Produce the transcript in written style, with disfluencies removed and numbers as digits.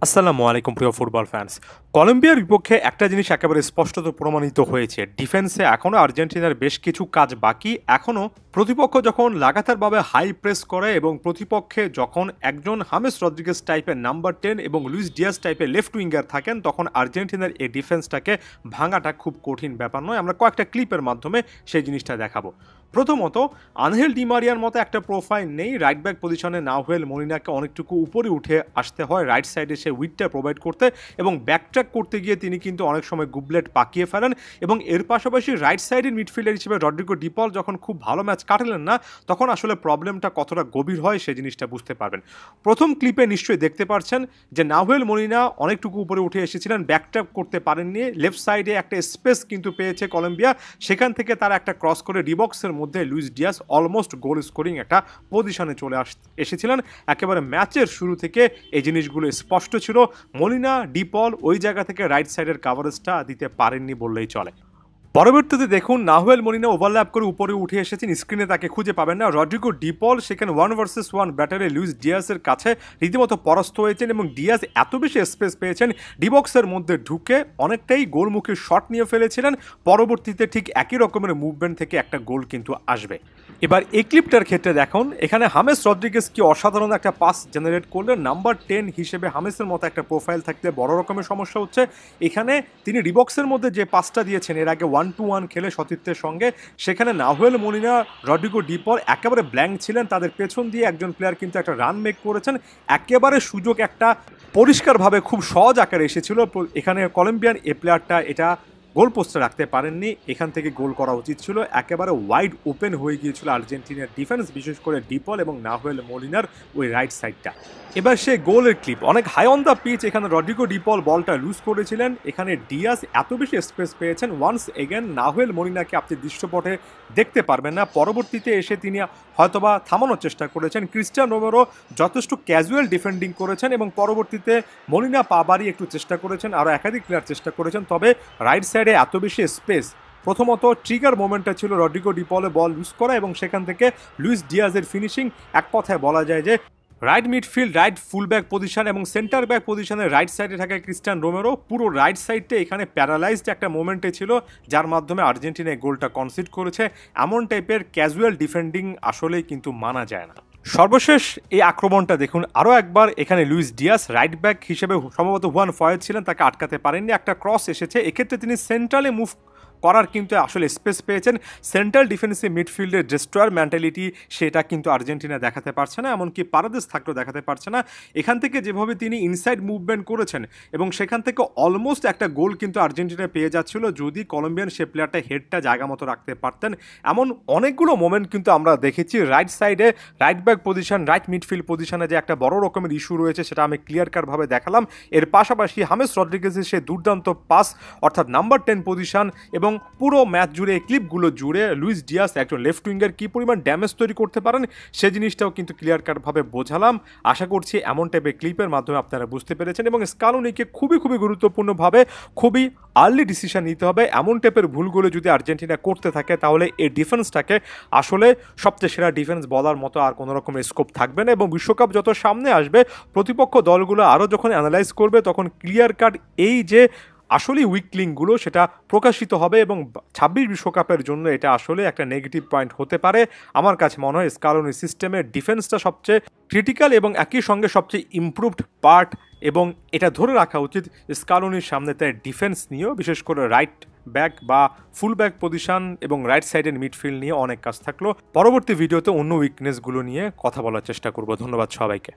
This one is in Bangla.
আসসালামু আলাইকুম প্রিয় ফুটবল ফ্যান্স। কলম্বিয়ার বিপক্ষে একটা জিনিস একেবারে স্পষ্টত প্রমাণিত হয়েছে, ডিফেন্সে এখনও আর্জেন্টিনার বেশ কিছু কাজ বাকি। এখনও প্রতিপক্ষ যখন লাগাতারভাবে হাই প্রেস করে এবং প্রতিপক্ষে যখন একজন হামেস রদ্রিগেজ টাইপের নাম্বার 10 এবং লুইস ডিয়াস টাইপের লেফট উইঙ্গার থাকেন, তখন আর্জেন্টিনার এই ডিফেন্সটাকে ভাঙাটা খুব কঠিন ব্যাপার নয়। আমরা কয়েকটা ক্লিপের মাধ্যমে সেই জিনিসটা দেখাবো। প্রথমত, আনহেল ডিমারিয়ার মতো একটা প্রোফাইল নেই। রাইট ব্যাক পজিশনে নাহুয়েল মলিনাকে অনেকটুকু উপরে উঠে আসতে হয় রাইট সাইডে সে উইডটা প্রোভাইড করতে, এবং ব্যাকট্র্যাক করতে গিয়ে তিনি কিন্তু অনেক সময় গুবলেট পাকিয়ে ফেলেন। এবং এর পাশাপাশি রাইট সাইডের মিডফিল্ডার হিসেবে রদ্রিগো ডিপল যখন খুব ভালো ম্যাচ কাটালেন না, তখন আসলে প্রবলেমটা কতটা গভীর হয় সে জিনিসটা বুঝতে পারবেন। প্রথম ক্লিপে নিশ্চয়ই দেখতে পাচ্ছেন যে নাহুয়েল মলিনা অনেকটুকু উপরে উঠে এসেছিলেন, ব্যাকট্র্যাক করতে পারেননি। লেফট সাইডে একটা স্পেস কিন্তু পেয়েছে কলম্বিয়া, সেখান থেকে তারা একটা ক্রস করে ডিবক্সের মধ্যে Luis Diaz almost goal scoring একটা পজিশনে চলে এসেছিলেন। একেবারে ম্যাচের শুরু থেকে এই জিনিসগুলো স্পষ্ট ছিল। মলিনা ডিপল ওই জায়গা থেকে রাইট সাইডের কাভারেজটা দিতে পারেননি বললেই চলে। পরবর্তীতে দেখুন নাহুয়েল মলিনা ওভারল্যাপ করে উপরে উঠে এসেছেন, স্ক্রিনে তাকে খুঁজে পাবেন না। রদ্রিগো ডিপল সেখানে 1 ভার্সেস 1 ব্যাটারে লুইস ডিয়াসের কাছে রীতিমতো পরাস্ত হয়েছেন এবং ডিয়াস এত বেশি স্পেস পেয়েছেন, ডিবক্সের মধ্যে ঢুকে অনেকটাই গোলমুখী শট নিয়ে ফেলেছিলেন। পরবর্তীতে ঠিক একই রকমের মুভমেন্ট থেকে একটা গোল কিন্তু আসবে। এবার এই ক্লিপটার ক্ষেত্রে দেখুন, এখানে হামেস রদ্রিগেজ কি অসাধারণ একটা পাস জেনারেট করলেন। নাম্বার 10 হিসেবে হামেসের মতো একটা প্রোফাইল থাকতে বড় রকমের সমস্যা হচ্ছে। এখানে তিনি ডিবক্সের মধ্যে যে পাসটা দিয়েছেন এর আগে 1-2-1 খেলে সতীর্থের সঙ্গে, সেখানে নাহুয়েল মলিনা রদ্রিগো ডিপল একেবারে ব্ল্যাঙ্ক ছিলেন, তাদের পেছন দিয়ে একজন প্লেয়ার কিন্তু একটা রান মেক করেছেন। একেবারে সুযোগ একটা পরিষ্কারভাবে খুব সহজ আকারে এসেছিল। এখানে কলম্বিয়ান এই প্লেয়ারটা এটা গোল পোস্টে রাখতে পারেননি, এখান থেকে গোল করা উচিত ছিল। একেবারে ওয়াইড ওপেন হয়ে গিয়েছিল আর্জেন্টিনার ডিফেন্স, বিশেষ করে ডিপল এবং নাহুয়েল মলিনার ওই রাইট সাইডটা। এবার সে গোলের ক্লিপ, অনেক হাই অন দ্য পিচ, এখানে রদ্রিগো ডিপল বলটা লুজ করেছিলেন, এখানে ডিয়াস এত বেশি স্পেস পেয়েছেন। ওয়ান্স এগেন নাহুয়েল মলিনাকে আপনি দৃশ্যপটে দেখতে পারবেন না। পরবর্তীতে এসে তিনি হয়তোবা থামানোর চেষ্টা করেছেন। ক্রিস্টিয়ান রোমেরো যথেষ্ট ক্যাজুয়াল ডিফেন্ডিং করেছেন এবং পরবর্তীতে মলিনা পা বাড়িয়ে একটু চেষ্টা করেছেন, আরও একাধিক প্লেয়ার চেষ্টা করেছেন, তবে রাইট সাইডে এত বেশি স্পেস। প্রথমত ট্রিগার মোমেন্টটা ছিল রদ্রিগো ডিপলে বল লুজ করা এবং সেখান থেকে লুইস ডিয়াজের ফিনিশিং। এক কথায় বলা যায় যে right midfield, right full back position এবং সেন্টার ব্যাক পজিশনে রাইট সাইডে থাকা ক্রিস্টিয়ান রোমেরো পুরো রাইট সাইডটা এখানে প্যারালাইজড একটা মোমেন্টে ছিল, যার মাধ্যমে আর্জেন্টিনা গোলটা কনসিড করেছে। এমন টাইপের ক্যাজুয়াল ডিফেন্ডিং আসলেই কিন্তু মানা যায় না। সর্বশেষ এই আক্রমণটা দেখুন আরও একবার, এখানে লুইস ডিয়াস রাইট ব্যাক হিসেবে সম্ভবত হুয়ান ফয়েদ ছিলেন, তাকে আটকাতে পারেননি। একটা ক্রস এসেছে, এক্ষেত্রে তিনি সেন্ট্রালে মুভ করার কিন্তু আসলে স্পেস পেয়েছেন। সেন্ট্রাল ডিফেন্সিভ মিডফিল্ডের ডেস্ট্রয়ার মেন্টালিটি সেটা কিন্তু আর্জেন্টিনা দেখাতে পারছে না, এমনকি পারাদেস থাকলেও দেখাতে পারছে না। এখান থেকে যেভাবে তিনি ইনসাইড মুভমেন্ট করেছেন এবং সেখান থেকে অলমোস্ট একটা গোল কিন্তু আর্জেন্টিনা পেয়ে যাচ্ছিল, যদি কলম্বিয়ান সে প্লেয়ারটা হেডটা জায়গা মতো রাখতে পারতেন। এমন অনেকগুলো মোমেন্ট কিন্তু আমরা দেখেছি। রাইট সাইডে right back position, right midfield পজিশনে যে একটা বড় রকমের ইস্যু রয়েছে সেটা আমি ক্লিয়ার কাটভাবে দেখালাম। এর পাশাপাশি হামেস রদ্রিগেজের সে দুর্দান্ত পাস, অর্থাৎ নাম্বার 10 পজিশন, এবং পুরো ম্যাচ জুড়ে এই ক্লিপগুলো জুড়ে লুইস ডিয়াস একজন লেফট উইঙ্গার কী পরিমাণ ড্যামেজ তৈরি করতে পারেন সে জিনিসটাও কিন্তু ক্লিয়ার কাটভাবে বোঝালাম। আশা করছি এমন টাইপের ক্লিপের মাধ্যমে আপনারা বুঝতে পেরেছেন এবং স্কালোনিকে খুবই গুরুত্বপূর্ণভাবে খুবই আর্লি ডিসিশন নিতে হবে। এমন টাইপের ভুলগুলো যদি আর্জেন্টিনা করতে থাকে তাহলে এই ডিফেন্সটাকে আসলে সবচেয়ে সেরা ডিফেন্স বলার মতো আর কোনো রকমের স্কোপ থাকবে না। এবং বিশ্বকাপ যত সামনে আসবে, প্রতিপক্ষ দলগুলো আরও যখন অ্যানালাইজ করবে, তখন ক্লিয়ার কাট এই যে আসলে উইক লিঙ্কগুলো সেটা প্রকাশিত হবে এবং 26 বিশ্বকাপের জন্য এটা আসলে একটা নেগেটিভ পয়েন্ট হতে পারে। আমার কাছে মনে হয় স্কালোনি সিস্টেমের ডিফেন্সটা সবচেয়ে ক্রিটিক্যাল এবং একই সঙ্গে সবচেয়ে ইমপ্রুভড পার্ট, এবং এটা ধরে রাখা উচিত স্কালোনির সামনে তার ডিফেন্স নিয়েও, বিশেষ করে রাইট ব্যাক বা ফুল ব্যাক পজিশন এবং রাইট সাইডের মিডফিল্ড নিয়ে অনেক কাজ থাকলো। পরবর্তী ভিডিওতে অন্য উইকনেসগুলো নিয়ে কথা বলার চেষ্টা করব। ধন্যবাদ সবাইকে।